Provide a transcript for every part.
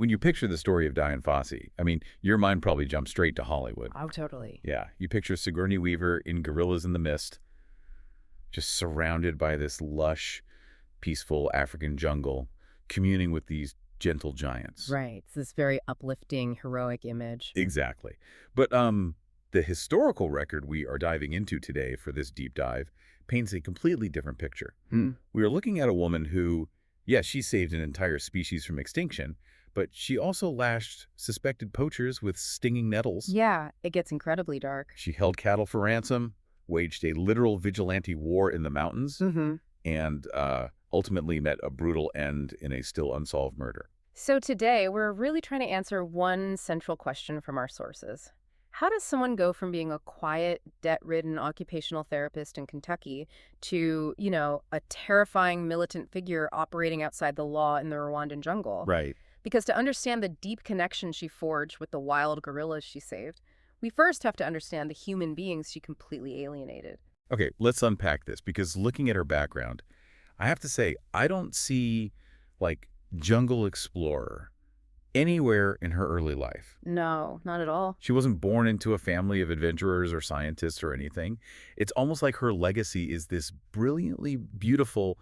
When you picture the story of Dian Fossey, I mean, your mind probably jumps straight to Hollywood. Oh, totally. Yeah, you picture Sigourney Weaver in Gorillas in the Mist, just surrounded by this lush, peaceful African jungle, communing with these gentle giants. Right. It's this very uplifting, heroic image. Exactly. But the historical record we are diving into today for this deep dive paints a completely different picture. We are looking at a woman who, yes, she saved an entire species from extinction, but she also lashed suspected poachers with stinging nettles. Yeah, it gets incredibly dark. She held cattle for ransom, waged a literal vigilante war in the mountains, and ultimately met a brutal end in a still unsolved murder. So today, we're really trying to answer one central question from our sources. How does someone go from being a quiet, debt-ridden occupational therapist in Kentucky to, a terrifying militant figure operating outside the law in the Rwandan jungle? Right. Because to understand the deep connection she forged with the wild gorillas she saved, we first have to understand the human beings she completely alienated. Okay, let's unpack this, because looking at her background, I have to say, I don't see, jungle explorer anywhere in her early life. No, not at all. She wasn't born into a family of adventurers or scientists or anything. It's almost like her legacy is this brilliantly beautiful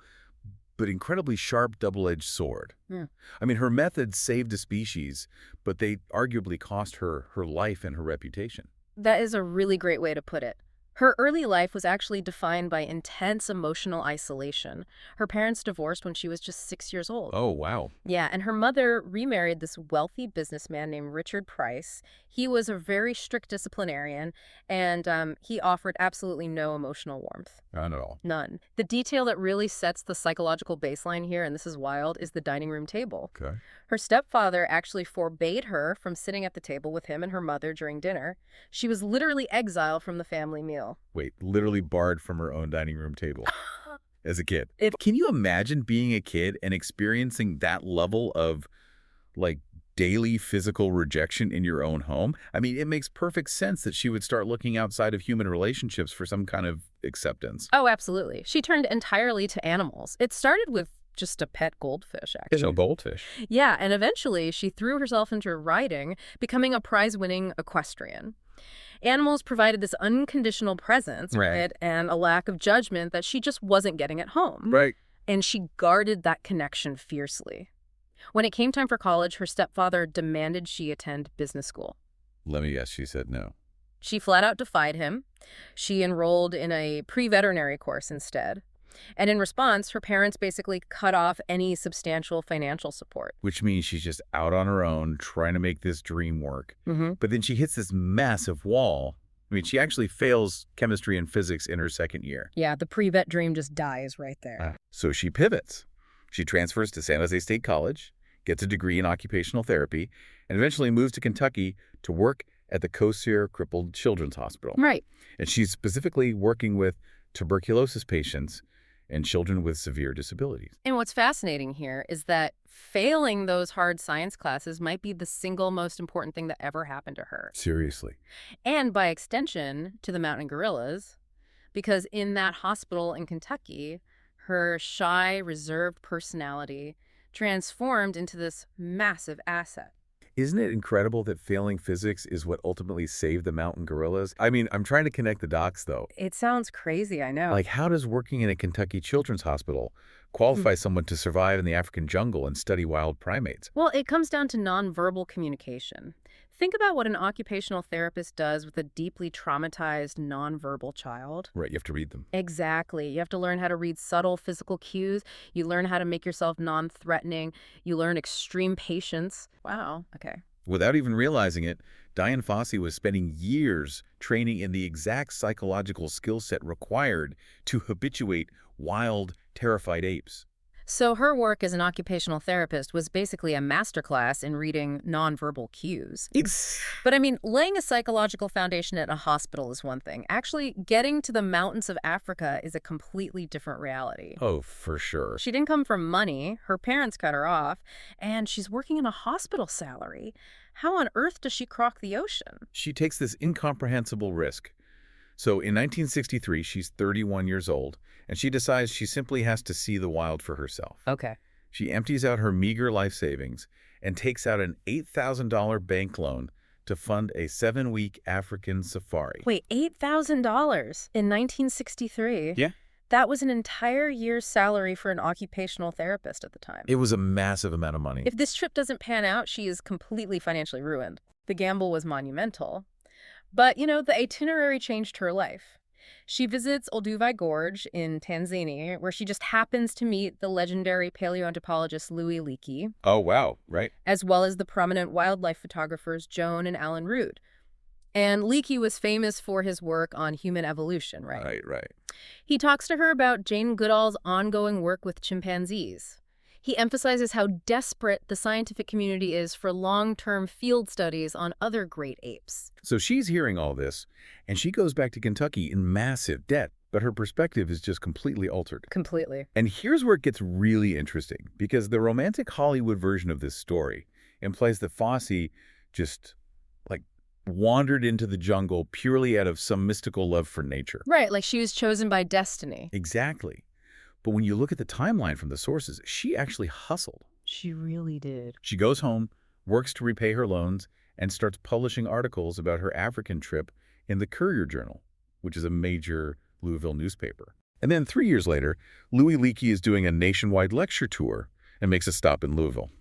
but incredibly sharp double-edged sword. Yeah. I mean, her methods saved a species, but they arguably cost her her life and her reputation. That is a really great way to put it. Her early life was actually defined by intense emotional isolation. Her parents divorced when she was just 6 years old. Oh, wow. Yeah, and her mother remarried this wealthy businessman named Richard Price. He was a very strict disciplinarian, and he offered absolutely no emotional warmth. Not at all. None. The detail that really sets the psychological baseline here, and this is wild, is the dining room table. Okay. Her stepfather actually forbade her from sitting at the table with him and her mother during dinner. She was literally exiled from the family meal. Wait, literally barred from her own dining room table as a kid. Can you imagine being a kid and experiencing that level of, daily physical rejection in your own home? I mean, it makes perfect sense that she would start looking outside of human relationships for some kind of acceptance. Oh, absolutely. She turned entirely to animals. It started with just a pet goldfish, actually. A goldfish. Yeah, and eventually she threw herself into riding, becoming a prize-winning equestrian. Animals provided this unconditional presence, right, and a lack of judgment that she just wasn't getting at home. Right. And she guarded that connection fiercely. When it came time for college, her stepfather demanded she attend business school. Let me guess, she said no. She flat out defied him. She enrolled in a pre-veterinary course instead. And in response, her parents basically cut off any substantial financial support. Which means she's just out on her own, trying to make this dream work. But then she hits this massive wall. I mean, she actually fails chemistry and physics in her second year. Yeah, the pre-vet dream just dies right there. So she pivots. She transfers to San Jose State College, gets a degree in occupational therapy, and eventually moves to Kentucky to work at the Kosir Crippled Children's Hospital. Right. And she's specifically working with tuberculosis patients and children with severe disabilities. And what's fascinating here is that failing those hard science classes might be the single most important thing that ever happened to her. Seriously. And by extension, to the mountain gorillas, because in that hospital in Kentucky, her shy, reserved personality transformed into this massive asset. Isn't it incredible that failing physics is what ultimately saved the mountain gorillas? I mean, I'm trying to connect the dots, though. It sounds crazy, I know. How does working in a Kentucky children's hospital qualify someone to survive in the African jungle and study wild primates? Well, it comes down to nonverbal communication. Think about what an occupational therapist does with a deeply traumatized nonverbal child. Right, you have to read them. Exactly. You have to learn how to read subtle physical cues. You learn how to make yourself non-threatening. You learn extreme patience. Wow. Okay. Without even realizing it, Dian Fossey was spending years training in the exact psychological skill set required to habituate wild, terrified apes. So her work as an occupational therapist was basically a masterclass in reading nonverbal cues. But I mean, laying a psychological foundation at a hospital is one thing. Actually, getting to the mountains of Africa is a completely different reality. Oh, for sure. She didn't come from money. Her parents cut her off, and she's working in a hospital salary. How on earth does she cross the ocean? She takes this incomprehensible risk. So in 1963, she's 31 years old, and she decides she simply has to see the wild for herself. Okay. She empties out her meager life savings and takes out an $8,000 bank loan to fund a 7-week African safari. Wait, $8,000 in 1963? Yeah. That was an entire year's salary for an occupational therapist at the time. It was a massive amount of money. If this trip doesn't pan out, she is completely financially ruined. The gamble was monumental. But, the itinerary changed her life. She visits Olduvai Gorge in Tanzania, where she just happens to meet the legendary paleoanthropologist Louis Leakey. Oh, wow, right. As well as the prominent wildlife photographers Joan and Alan Rood. And Leakey was famous for his work on human evolution, right? Right. He talks to her about Jane Goodall's ongoing work with chimpanzees. He emphasizes how desperate the scientific community is for long-term field studies on other great apes. So she's hearing all this, and she goes back to Kentucky in massive debt, but her perspective is just completely altered. Completely. And here's where it gets really interesting, because the romantic Hollywood version of this story implies that Fossey just, wandered into the jungle purely out of some mystical love for nature. Right, like she was chosen by destiny. Exactly. But when you look at the timeline from the sources, she actually hustled. She really did. She goes home, works to repay her loans, and starts publishing articles about her African trip in the Courier Journal, which is a major Louisville newspaper. And then 3 years later, Louis Leakey is doing a nationwide lecture tour and makes a stop in Louisville.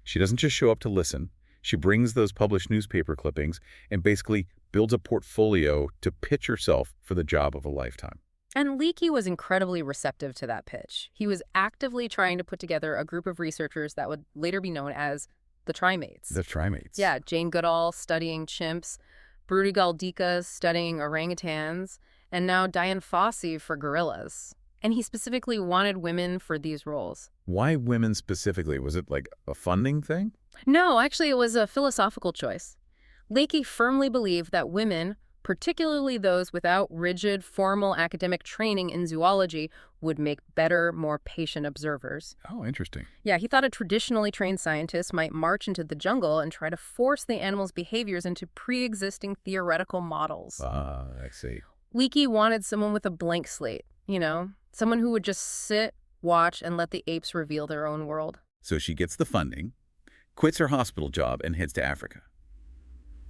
She doesn't just show up to listen. She brings those published newspaper clippings and basically builds a portfolio to pitch herself for the job of a lifetime. And Leakey was incredibly receptive to that pitch. He was actively trying to put together a group of researchers that would later be known as the Trimates. The Trimates. Yeah, Jane Goodall studying chimps, Brudigal Dika studying orangutans, and now Dian Fossey for gorillas. And he specifically wanted women for these roles. Why women specifically? Was it like a funding thing? No, actually, it was a philosophical choice. Leakey firmly believed that women, particularly those without rigid, formal academic training in zoology, would make better, more patient observers. Oh, interesting. Yeah, he thought a traditionally trained scientist might march into the jungle and try to force the animal's behaviors into pre-existing theoretical models. Ah, I see. Leakey wanted someone with a blank slate, someone who would just sit, watch, and let the apes reveal their own world. So she gets the funding, quits her hospital job, and heads to Africa.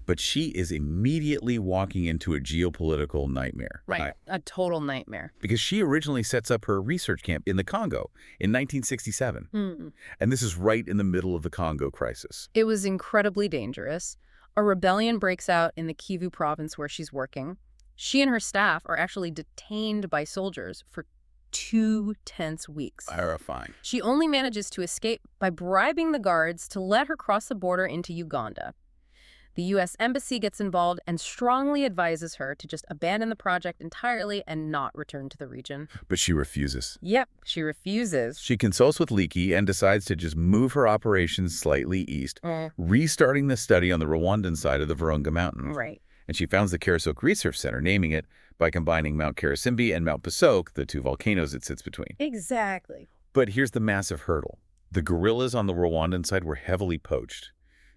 But she is immediately walking into a geopolitical nightmare. Right, a total nightmare. Because she originally sets up her research camp in the Congo in 1967. And this is right in the middle of the Congo crisis. It was incredibly dangerous. A rebellion breaks out in the Kivu province where she's working. She and her staff are actually detained by soldiers for 2 tense weeks. Terrifying. She only manages to escape by bribing the guards to let her cross the border into Uganda. The U.S. Embassy gets involved and strongly advises her to just abandon the project entirely and not return to the region. But she refuses. Yep, she refuses. She consults with Leakey and decides to just move her operations slightly east, restarting the study on the Rwandan side of the Virunga Mountains. Right. And she founds the Karasoke Research Center, naming it by combining Mount Karasimbi and Mount Pasoke, the 2 volcanoes it sits between. Exactly. But here's the massive hurdle. The gorillas on the Rwandan side were heavily poached.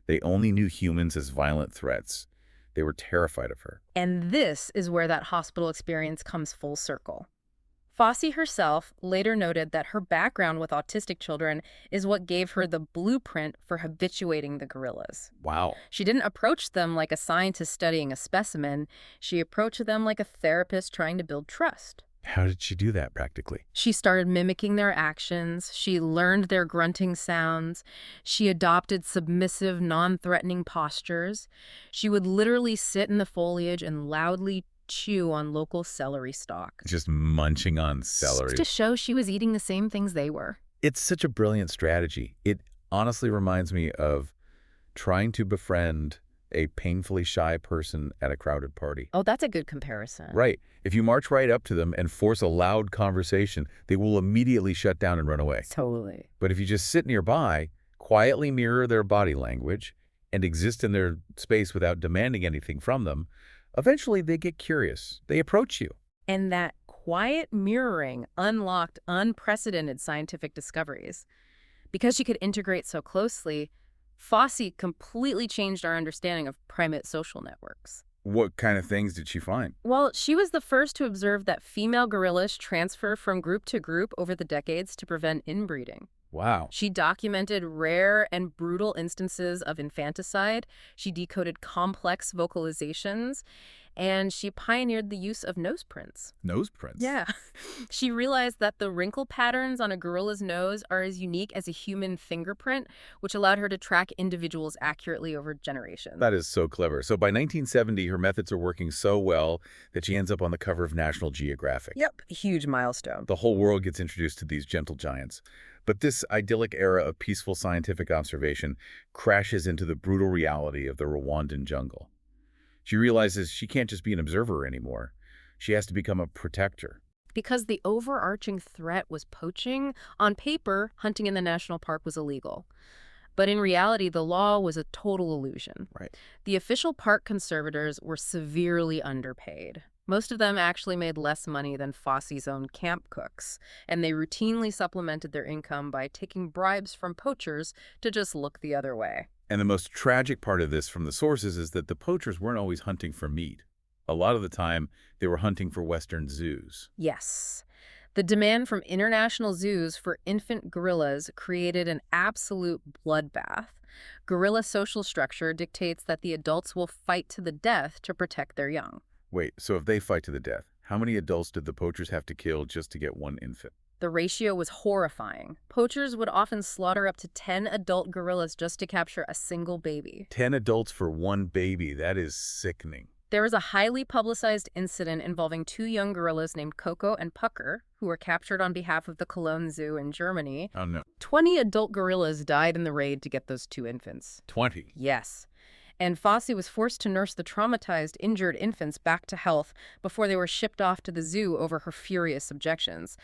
They only knew humans as violent threats. They were terrified of her. And this is where that hospital experience comes full circle. Fossey herself later noted that her background with autistic children is what gave her the blueprint for habituating the gorillas. Wow. She didn't approach them like a scientist studying a specimen. She approached them like a therapist trying to build trust. How did she do that practically? She started mimicking their actions. She learned their grunting sounds. She adopted submissive, non-threatening postures. She would literally sit in the foliage and loudly chew on local celery stalk. Just munching on celery. To show she was eating the same things they were. It's such a brilliant strategy. It honestly reminds me of trying to befriend a painfully shy person at a crowded party. Oh, that's a good comparison. Right. If you march right up to them and force a loud conversation, they will immediately shut down and run away. Totally. But if you just sit nearby, quietly mirror their body language, and exist in their space without demanding anything from them, eventually they get curious. They approach you. And that quiet mirroring unlocked unprecedented scientific discoveries. Because she could integrate so closely, Fossey completely changed our understanding of primate social networks. What kind of things did she find? Well, she was the first to observe that female gorillas transfer from group to group over the decades to prevent inbreeding. Wow. She documented rare and brutal instances of infanticide. She decoded complex vocalizations, and she pioneered the use of nose prints. Nose prints. Yeah. She realized that the wrinkle patterns on a gorilla's nose are as unique as a human fingerprint, which allowed her to track individuals accurately over generations. That is so clever. So by 1970, her methods are working so well that she ends up on the cover of National Geographic. Yep. Huge milestone. The whole world gets introduced to these gentle giants. But this idyllic era of peaceful scientific observation crashes into the brutal reality of the Rwandan jungle. She realizes she can't just be an observer anymore. She has to become a protector. Because the overarching threat was poaching, on paper, hunting in the national park was illegal. But in reality, the law was a total illusion. Right. The official park conservators were severely underpaid. Most of them actually made less money than Fossey's own camp cooks, and they routinely supplemented their income by taking bribes from poachers to just look the other way. And the most tragic part of this from the sources is that the poachers weren't always hunting for meat. A lot of the time, they were hunting for Western zoos. Yes. The demand from international zoos for infant gorillas created an absolute bloodbath. Gorilla social structure dictates that the adults will fight to the death to protect their young. Wait, so if they fight to the death, how many adults did the poachers have to kill just to get one infant? The ratio was horrifying. Poachers would often slaughter up to 10 adult gorillas just to capture a single baby. 10 adults for one baby. That is sickening. There was a highly publicized incident involving 2 young gorillas named Coco and Pucker, who were captured on behalf of the Cologne Zoo in Germany. Oh, no. 20 adult gorillas died in the raid to get those 2 infants. 20? Yes. And Fossey was forced to nurse the traumatized, injured infants back to health before they were shipped off to the zoo over her furious objections.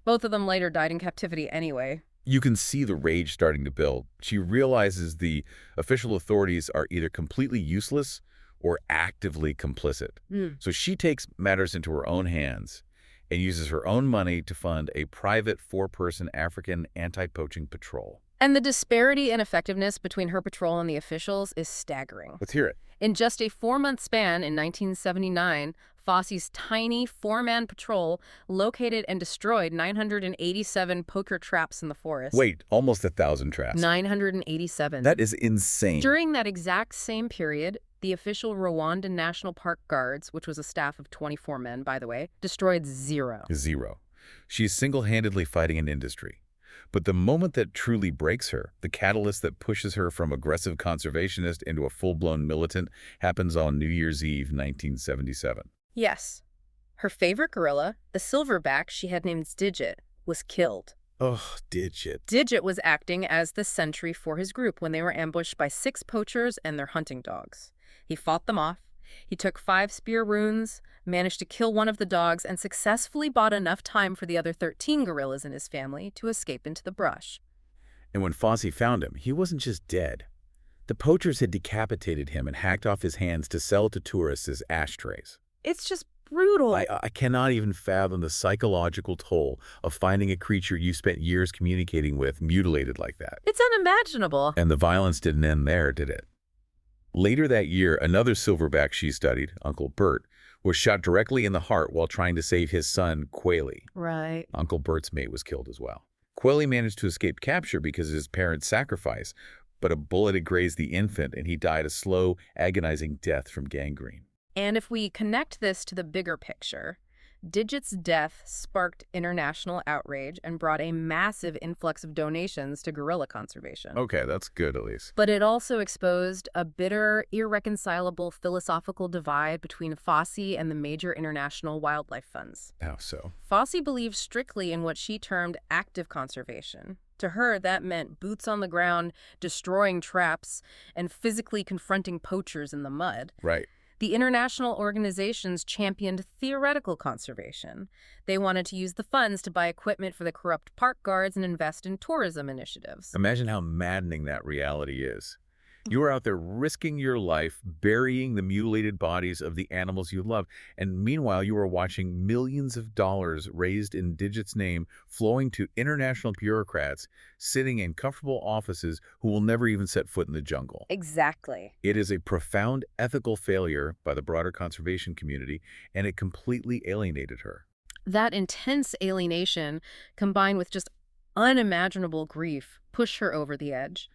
Both of them later died in captivity anyway. You can see the rage starting to build. She realizes the official authorities are either completely useless or actively complicit. So she takes matters into her own hands and uses her own money to fund a private 4-person African anti-poaching patrol. And the disparity in effectiveness between her patrol and the officials is staggering. Let's hear it. In just a 4-month span in 1979, Fossey's tiny 4-man patrol located and destroyed 987 poker traps in the forest. Wait, almost 1,000 traps. 987. That is insane. During that exact same period, the official Rwandan National Park Guards, which was a staff of 24 men, by the way, destroyed 0. 0. She's single-handedly fighting an industry. But the moment that truly breaks her, the catalyst that pushes her from aggressive conservationist into a full-blown militant, happens on New Year's Eve, 1977. Yes. Her favorite gorilla, the silverback she had named Digit, was killed. Oh, Digit. Digit was acting as the sentry for his group when they were ambushed by 6 poachers and their hunting dogs. He fought them off. He took 5 spear wounds, managed to kill one of the dogs, and successfully bought enough time for the other 13 gorillas in his family to escape into the brush. And when Fossey found him, he wasn't just dead. The poachers had decapitated him and hacked off his hands to sell to tourists as ashtrays. It's just brutal. I cannot even fathom the psychological toll of finding a creature you spent years communicating with mutilated like that. It's unimaginable. And the violence didn't end there, did it? Later that year, another silverback she studied, Uncle Bert, was shot directly in the heart while trying to save his son, Quayle. Right. Uncle Bert's mate was killed as well. Quayle managed to escape capture because of his parents' sacrifice, but a bullet had grazed the infant and he died a slow, agonizing death from gangrene. And if we connect this to the bigger picture, Digit's death sparked international outrage and brought a massive influx of donations to gorilla conservation. Okay, that's good at least. But it also exposed a bitter, irreconcilable philosophical divide between Fossey and the major international wildlife funds. How so? Fossey believed strictly in what she termed active conservation. To her, that meant boots on the ground, destroying traps, and physically confronting poachers in the mud. Right. The international organizations championed theoretical conservation. They wanted to use the funds to buy equipment for the corrupt park guards and invest in tourism initiatives. Imagine how maddening that reality is. You are out there risking your life, burying the mutilated bodies of the animals you love, and meanwhile you are watching millions of dollars raised in Digit's name flowing to international bureaucrats sitting in comfortable offices who will never even set foot in the jungle. Exactly. It is a profound ethical failure by the broader conservation community, and it completely alienated her. That intense alienation, combined with just unimaginable grief pushed her over the edge.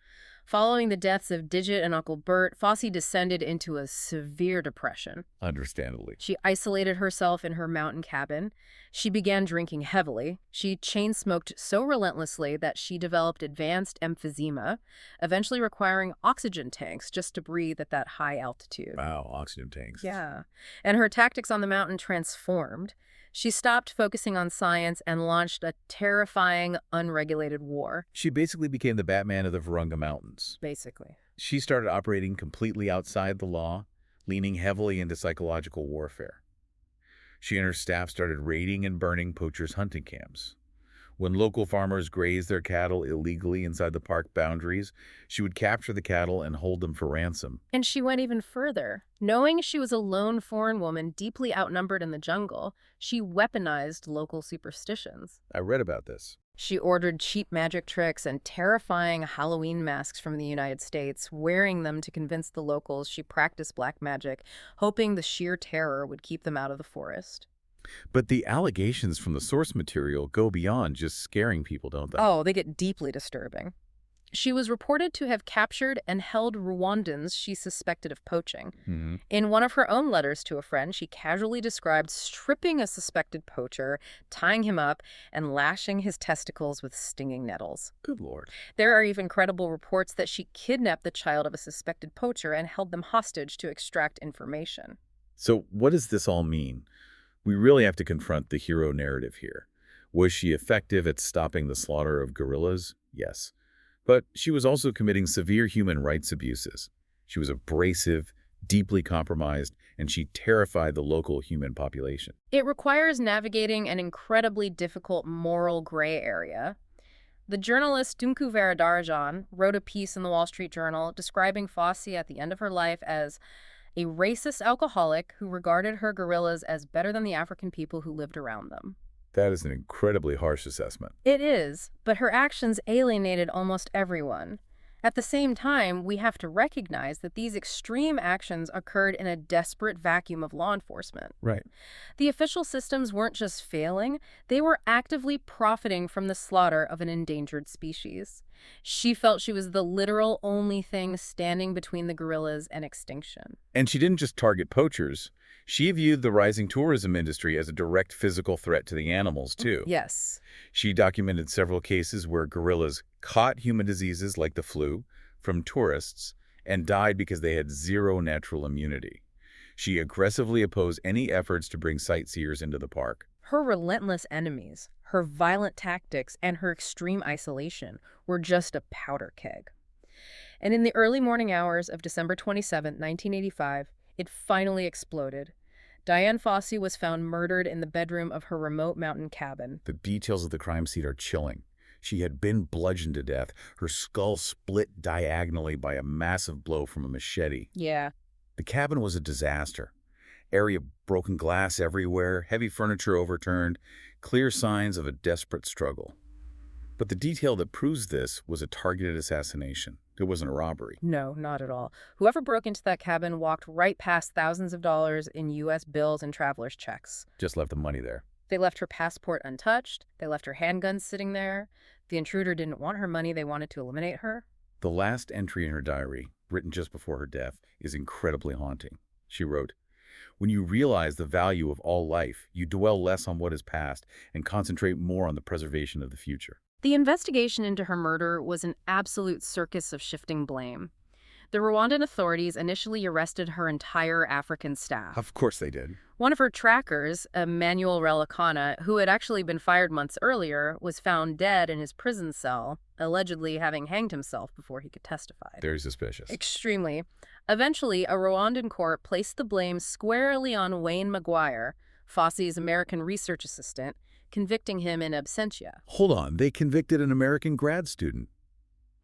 Following the deaths of Digit and Uncle Bert, Fossey descended into a severe depression. Understandably. She isolated herself in her mountain cabin. She began drinking heavily. She chain-smoked so relentlessly that she developed advanced emphysema, eventually requiring oxygen tanks just to breathe at that high altitude. Wow, oxygen tanks. Yeah. And her tactics on the mountain transformed. She stopped focusing on science and launched a terrifying, unregulated war. She basically became the Batman of the Virunga Mountains. Basically. She started operating completely outside the law, leaning heavily into psychological warfare. She and her staff started raiding and burning poachers' hunting camps. When local farmers grazed their cattle illegally inside the park boundaries, she would capture the cattle and hold them for ransom. And she went even further. Knowing she was a lone foreign woman deeply outnumbered in the jungle, she weaponized local superstitions. I read about this. She ordered cheap magic tricks and terrifying Halloween masks from the United States, wearing them to convince the locals she practiced black magic, hoping the sheer terror would keep them out of the forest. But the allegations from the source material go beyond just scaring people, don't they? Oh, they get deeply disturbing. She was reported to have captured and held Rwandans she suspected of poaching. In one of her own letters to a friend, she casually described stripping a suspected poacher, tying him up, and lashing his testicles with stinging nettles. Good Lord. There are even credible reports that she kidnapped the child of a suspected poacher and held them hostage to extract information. So what does this all mean? We really have to confront the hero narrative here. Was she effective at stopping the slaughter of gorillas? Yes. But she was also committing severe human rights abuses. She was abrasive, deeply compromised, and she terrified the local human population. It requires navigating an incredibly difficult moral gray area. The journalist Tunku Varadarajan wrote a piece in the Wall Street Journal describing Fossey at the end of her life as a racist alcoholic who regarded her gorillas as better than the African people who lived around them. That is an incredibly harsh assessment. It is, but her actions alienated almost everyone. At the same time, we have to recognize that these extreme actions occurred in a desperate vacuum of law enforcement. Right. The official systems weren't just failing, they were actively profiting from the slaughter of an endangered species. She felt she was the literal only thing standing between the gorillas and extinction. And she didn't just target poachers. She viewed the rising tourism industry as a direct physical threat to the animals, too. Yes. She documented several cases where gorillas caught human diseases like the flu from tourists and died because they had zero natural immunity. She aggressively opposed any efforts to bring sightseers into the park. Her relentless enemies, her violent tactics, and her extreme isolation were just a powder keg. And in the early morning hours of December 27, 1985, it finally exploded. Dian Fossey was found murdered in the bedroom of her remote mountain cabin. The details of the crime scene are chilling. She had been bludgeoned to death, her skull split diagonally by a massive blow from a machete. Yeah. The cabin was a disaster. Area broken glass everywhere, heavy furniture overturned, clear signs of a desperate struggle. But the detail that proves this was a targeted assassination. It wasn't a robbery. No, not at all. Whoever broke into that cabin walked right past thousands of dollars in U.S. bills and traveler's checks. Just left the money there. They left her passport untouched. They left her handguns sitting there. The intruder didn't want her money. They wanted to eliminate her. The last entry in her diary, written just before her death, is incredibly haunting. She wrote, "When you realize the value of all life, you dwell less on what is past and concentrate more on the preservation of the future." The investigation into her murder was an absolute circus of shifting blame. The Rwandan authorities initially arrested her entire African staff. Of course they did. One of her trackers, Emmanuel Relikana, who had actually been fired months earlier, was found dead in his prison cell, allegedly having hanged himself before he could testify. Very suspicious. Extremely. Eventually, a Rwandan court placed the blame squarely on Wayne Maguire, Fossey's American research assistant, convicting him in absentia. Hold on, they convicted an American grad student.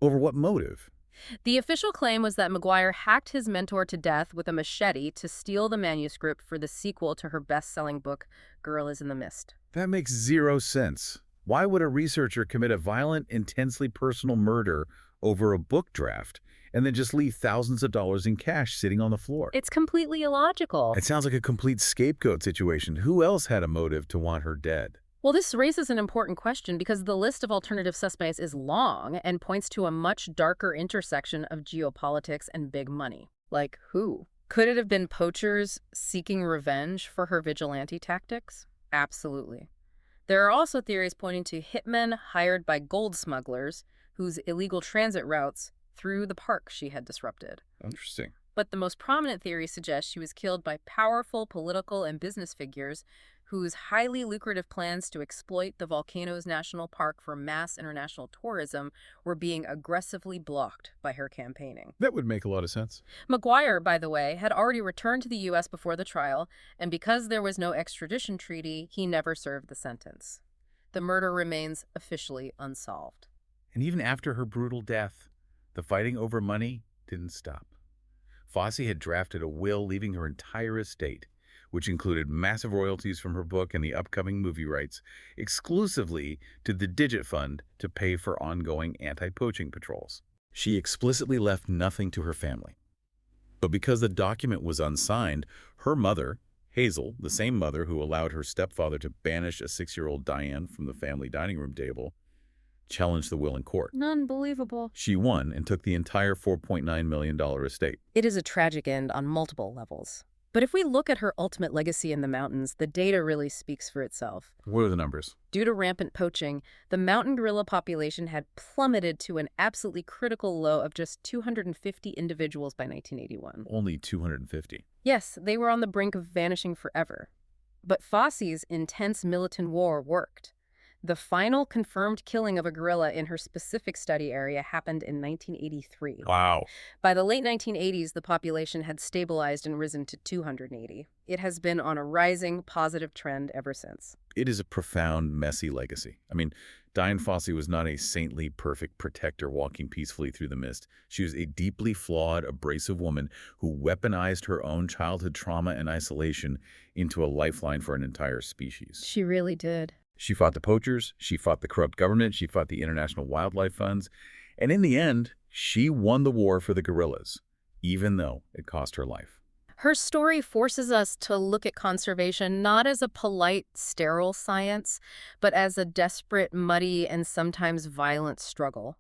Over what motive? The official claim was that Maguire hacked his mentor to death with a machete to steal the manuscript for the sequel to her best-selling book, Gorillas in the Mist. That makes zero sense. Why would a researcher commit a violent, intensely personal murder over a book draft and then just leave thousands of dollars in cash sitting on the floor? It's completely illogical. It sounds like a complete scapegoat situation. Who else had a motive to want her dead? Well, this raises an important question because the list of alternative suspects is long and points to a much darker intersection of geopolitics and big money. Like who? Could it have been poachers seeking revenge for her vigilante tactics? Absolutely. There are also theories pointing to hitmen hired by gold smugglers whose illegal transit routes through the park she had disrupted. Interesting. But the most prominent theory suggests she was killed by powerful political and business figures whose highly lucrative plans to exploit the Volcanoes National Park for mass international tourism were being aggressively blocked by her campaigning. That would make a lot of sense. McGuire, by the way, had already returned to the U.S. before the trial, and because there was no extradition treaty, he never served the sentence. The murder remains officially unsolved. And even after her brutal death, the fighting over money didn't stop. Fossey had drafted a will leaving her entire estate, which included massive royalties from her book and the upcoming movie rights, exclusively to the Digit Fund to pay for ongoing anti-poaching patrols. She explicitly left nothing to her family. But because the document was unsigned, her mother, Hazel, the same mother who allowed her stepfather to banish a 6-year-old Diane from the family dining room table, challenged the will in court. Unbelievable. She won and took the entire $4.9 million estate. It is a tragic end on multiple levels. But if we look at her ultimate legacy in the mountains, the data really speaks for itself. What are the numbers? Due to rampant poaching, the mountain gorilla population had plummeted to an absolutely critical low of just 250 individuals by 1981. Only 250. Yes, they were on the brink of vanishing forever. But Fossey's intense militant war worked. The final confirmed killing of a gorilla in her specific study area happened in 1983. Wow. By the late 1980s, the population had stabilized and risen to 280. It has been on a rising, positive trend ever since. It is a profound, messy legacy. I mean, Dian Fossey was not a saintly, perfect protector walking peacefully through the mist. She was a deeply flawed, abrasive woman who weaponized her own childhood trauma and isolation into a lifeline for an entire species. She really did. She fought the poachers, she fought the corrupt government, she fought the international wildlife funds, and in the end, she won the war for the gorillas, even though it cost her life. Her story forces us to look at conservation not as a polite, sterile science, but as a desperate, muddy, and sometimes violent struggle.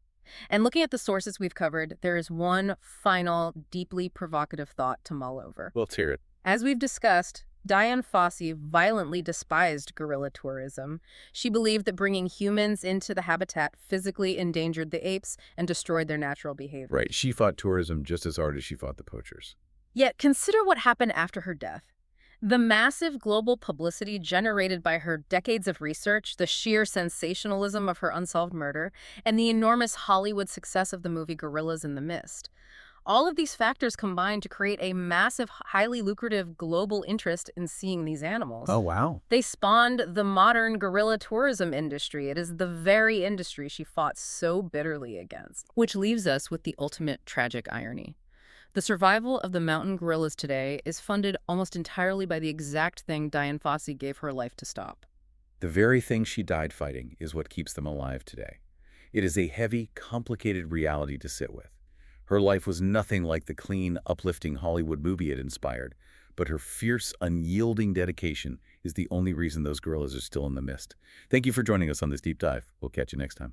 And looking at the sources we've covered, there is one final, deeply provocative thought to mull over. Let's hear it. As we've discussed, Dian Fossey violently despised gorilla tourism. She believed that bringing humans into the habitat physically endangered the apes and destroyed their natural behavior. Right. She fought tourism just as hard as she fought the poachers. Yet consider what happened after her death. The massive global publicity generated by her decades of research, the sheer sensationalism of her unsolved murder, and the enormous Hollywood success of the movie Gorillas in the Mist. All of these factors combine to create a massive, highly lucrative global interest in seeing these animals. Oh, wow. They spawned the modern gorilla tourism industry. It is the very industry she fought so bitterly against. Which leaves us with the ultimate tragic irony. The survival of the mountain gorillas today is funded almost entirely by the exact thing Dian Fossey gave her life to stop. The very thing she died fighting is what keeps them alive today. It is a heavy, complicated reality to sit with. Her life was nothing like the clean, uplifting Hollywood movie it inspired, but her fierce, unyielding dedication is the only reason those gorillas are still in the mist. Thank you for joining us on this deep dive. We'll catch you next time.